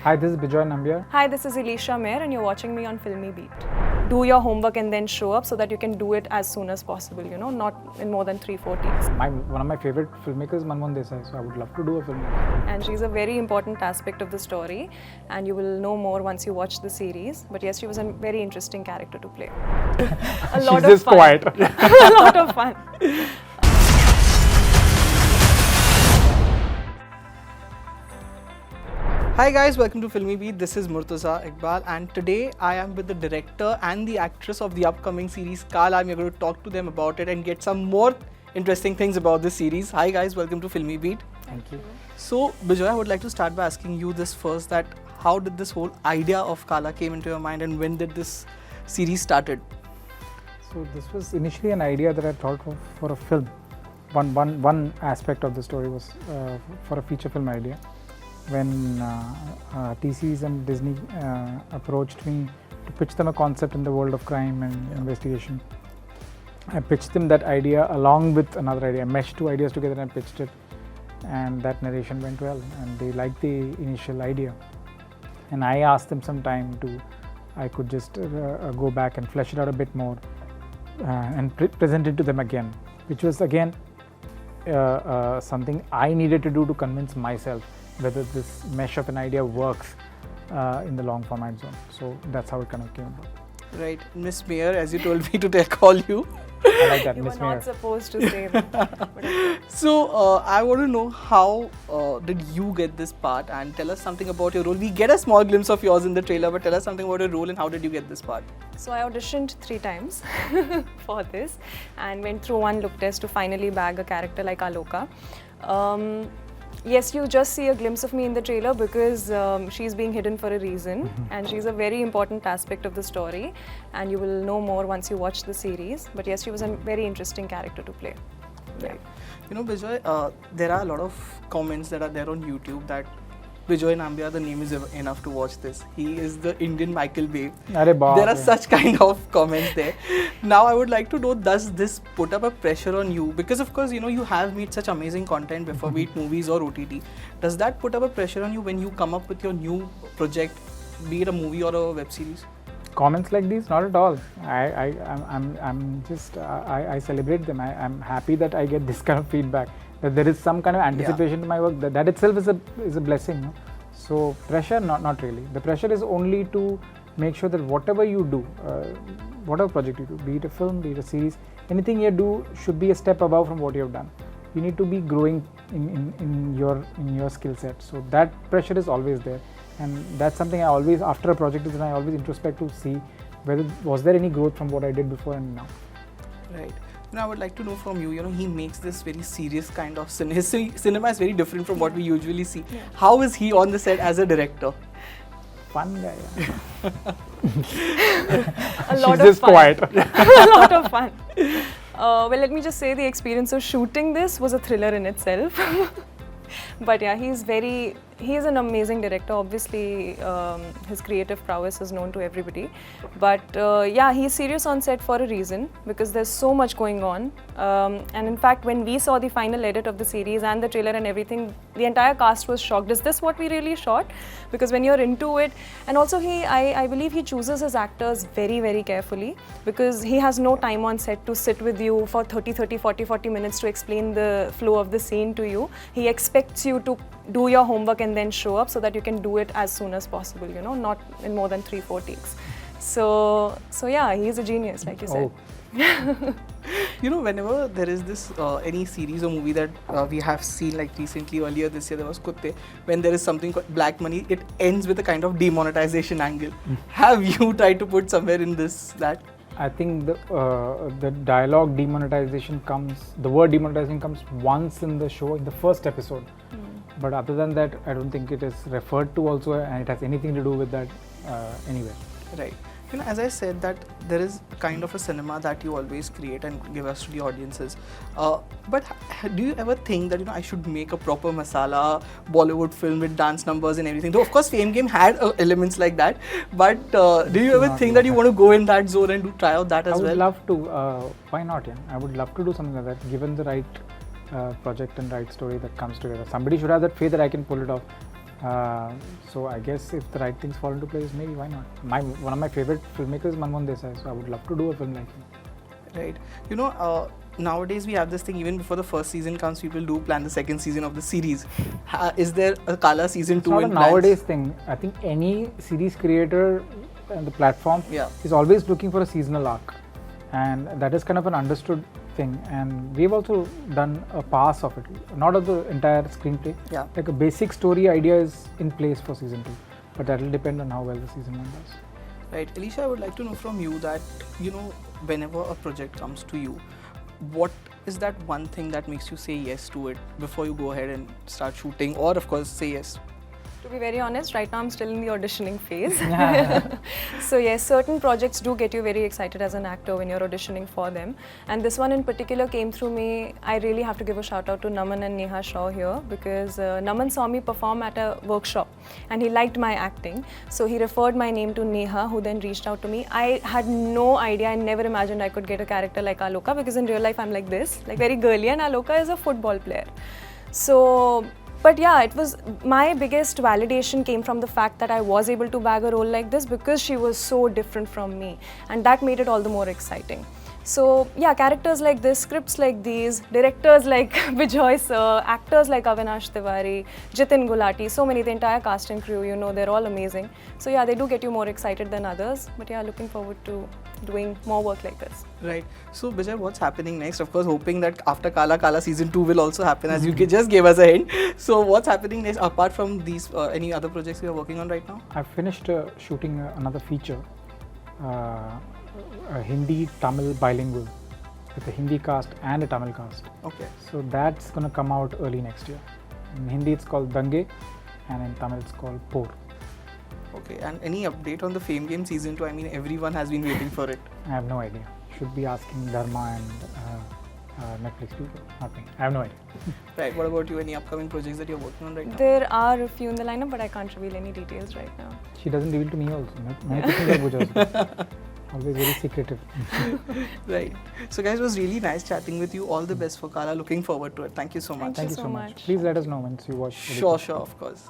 Hi, this is Bijoy Nambiar. Hi, this is Elisha Mayer and you're watching me on Filmy Beat. Do your homework and then show up so that you can do it as soon as possible, not in more than 3-4 takes. One of my favorite filmmakers is Manmohan Desai, so I would love to do a film. And she's a very important aspect of the story and you will know more once you watch the series. But yes, she was a very interesting character to play. A lot She's of just fun. quiet. A lot of fun. Hi guys, welcome to Filmy Beat. This is Murtaza Iqbal and today I am with the director and the actress of the upcoming series Kala. We are going to talk to them about it and get some more interesting things about this series. Hi guys, welcome to Filmy Beat. Thank you. So Bijoy, I would like to start by asking you this first, that how did this whole idea of Kala came into your mind and when did this series started? So this was initially an idea that I thought of for a film. One aspect of the story was for a feature film idea. When TCS and Disney approached me to pitch them a concept in the world of crime and investigation, I pitched them that idea along with another idea. I meshed two ideas together and pitched it, and that narration went well and they liked the initial idea. And I asked them some time I could just go back and flesh it out a bit more and present it to them again, which was again something I needed to do to convince myself whether this mesh of an idea works in the long format zone. So that's how it kind of came about. Right, Miss Mayer, as you told me to call you. I like that, You were Miss not Mayer. supposed to say that. But okay. So I want to know how did you get this part and tell us something about your role. We get a small glimpse of yours in the trailer, but tell us something about your role and how did you get this part? So I auditioned 3 times for this and went through one look test to finally bag a character like Aloka. Yes, you just see a glimpse of me in the trailer because she's being hidden for a reason and she's a very important aspect of the story and you will know more once you watch the series. But yes, she was a very interesting character to play. Right. You know, Bijoy, there are a lot of comments that are there on YouTube that Bijoy Nambiar, the name is enough to watch this. He is the Indian Michael Bay. Arre baap There are re. such kind of comments there. Now I would like to know, does this put up a pressure on you? Because of course, you have made such amazing content before, be it movies or OTT. Does that put up a pressure on you when you come up with your new project, be it a movie or a web series? Comments like these, not at all. I celebrate them. I'm happy that I get this kind of feedback. That there is some kind of anticipation to my work. That itself is a blessing. No? So pressure, not really. The pressure is only to make sure that whatever you do, whatever project you do, be it a film, be it a series, anything you do should be a step above from what you have done. You need to be growing in your skill set. So that pressure is always there, and that's something I always, after a project is done, I always introspect to see whether was there any growth from what I did before and now. Right. I would like to know from you, he makes this very serious kind of cinema. His cinema is very different from what we usually see. Yeah. How is he on the set as a director? Fun guy. Yeah. A lot She's of just fun. quiet. A lot of fun. Well, let me just say the experience of shooting this was a thriller in itself. But yeah, he is an amazing director. Obviously, his creative prowess is known to everybody. But yeah, he's serious on set for a reason because there's so much going on. And in fact, when we saw the final edit of the series and the trailer and everything, the entire cast was shocked. Is this what we really shot? Because when you're into it, and also I believe he chooses his actors very, very carefully because he has no time on set to sit with you for 40 minutes to explain the flow of the scene to you. He expects you to do your homework and then show up so that you can do it as soon as possible, not in more than 3-4 takes. So yeah, he's a genius, like you said. Oh. Whenever there is this any series or movie that we have seen, like recently earlier this year there was Kutte, when there is something called black money, it ends with a kind of demonetization angle. Have you tried to put somewhere in that? I think the dialogue demonetization comes, the word demonetization comes once in the show, in the first episode. But other than that, I don't think it is referred to also, and it has anything to do with that anywhere. Right. As I said, that there is kind of a cinema that you always create and give us to the audiences. But do you ever think that I should make a proper masala Bollywood film with dance numbers and everything? Though of course Fame Game had elements like that. But do you ever think that you want to go in that zone and try out that as well? I would love to. Why not? Yeah, I would love to do something like that, given the right project and right story that comes together. Somebody should have that faith that I can pull it off. So I guess if the right things fall into place, maybe why not? One of my favorite filmmakers is Manmohan Desai, so I would love to do a film like him. Right. You know, nowadays we have this thing, even before the first season comes, people do plan the second season of the series. Is there a Kala season 2 It's not in a plans? nowadays thing. I think any series creator and the platform Yeah. is always looking for a seasonal arc, and that is kind of an understood thing. And we've also done a pass of it, not of the entire screenplay. Yeah. Like a basic story idea is in place for season 2, but that will depend on how well the season 1 does. Right. Alicia, I would like to know from you that, you know, whenever a project comes to you, what is that one thing that makes you say yes to it before you go ahead and start shooting, or of course say yes? To be very honest, right now I'm still in the auditioning phase. So yes, certain projects do get you very excited as an actor when you're auditioning for them. And this one in particular came through me. I really have to give a shout out to Naman and Neha Shaw here, because Naman saw me perform at a workshop and he liked my acting. So he referred my name to Neha, who then reached out to me. I had no idea, I never imagined I could get a character like Aloka, because in real life I'm like this, like very girly, and Aloka is a football player. So, but yeah, it was my biggest validation came from the fact that I was able to bag a role like this, because she was so different from me, and that made it all the more exciting. So yeah, characters like this, scripts like these, directors like Bijoy sir, actors like Avinash Tiwari, Jitin Gulati, so many, the entire cast and crew, you know, they're all amazing. So yeah, they do get you more excited than others, but yeah, looking forward to doing more work like this. Right. So, Bijay, what's happening next? Of course, hoping that after Kala season 2 will also happen, as you just gave us a hint. So, what's happening next apart from these? Any other projects you are working on right now? I've finished shooting another feature, a Hindi Tamil bilingual, with a Hindi cast and a Tamil cast. Okay. So that's going to come out early next year. In Hindi it's called Dange, and in Tamil it's called Por. Okay. And any update on the Fame Game season 2? I mean, everyone has been waiting for it. I have no idea. Should be asking Dharma and Netflix people, not me. I have no idea. Right. What about you? Any upcoming projects that you're working on right now? There are a few in the lineup, but I can't reveal any details right now. She doesn't reveal to me also. मैं कुछ नहीं बोलता always very secretive. Right. So, guys, it was really nice chatting with you. All the best for Kala. Looking forward to it. Thank you so much. Thank you so much. Please let us know once you watch. Sure, of course.